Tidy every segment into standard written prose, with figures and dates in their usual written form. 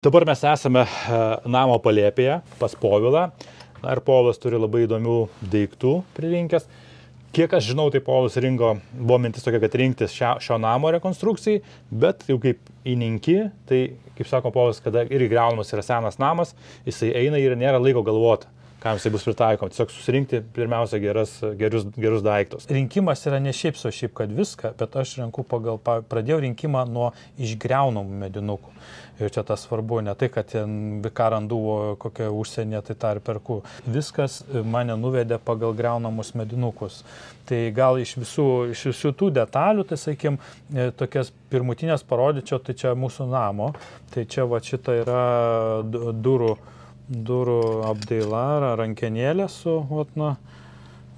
Dabar mes esame namo palėpėje pas Povilą. Na ir Povilas turi labai įdomių daiktų pririnkęs. Kiek aš žinau, tai Povilas buvo mintis tokia, kad rinktis šio namo rekonstrukcijai, bet jau kaip įninki, tai, kaip sako Povilas, kada irgi griaunamas yra senas namas, jisai eina ir nėra laiko galvoti, kam jisai bus pritaikoma. Tiesiog susirinkti pirmiausia gerus daiktus. Rinkimas yra ne šiaip so šiaip, kad viską, bet aš renku pradėjau rinkimą nuo išgriaunamų medinukų. Ir čia tas svarbu, ne tai, kad ten ką randu kokią užsienį, tai tą ir perku. Viskas mane nuvedė pagal griaunamus medinukus. Tai gal iš visų tų detalių, tai sakykim, tokias pirmutinės parodyčiau, tai čia mūsų namo. Tai čia va šita yra durų apdaila, rankenėlė su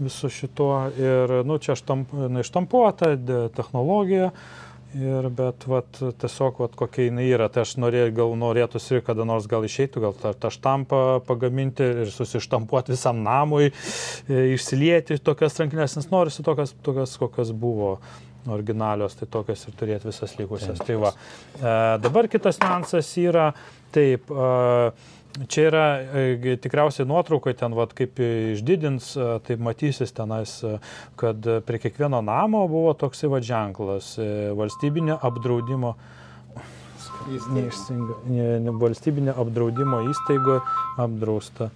visu šituo. Ir čia ištampuota technologija. Bet tiesiog kokia jinai yra, tai aš norėtųsi kada nors gal išeitų, gal tą štampą pagaminti ir susištampuoti visam namui, išsilieti tokias rankinės, nes norisi tokias kokios buvo originalios, tai tokias ir turėti visas likusias. Tai va. Dabar kitas niuansas yra, taip, čia yra tikriausiai nuotraukai ten, kaip išdidins, taip matysis tenais, kad prie kiekvieno namo buvo toksai ženklas valstybinio apdraudimo valstybinio apdraudimo įstaiga apdrausta.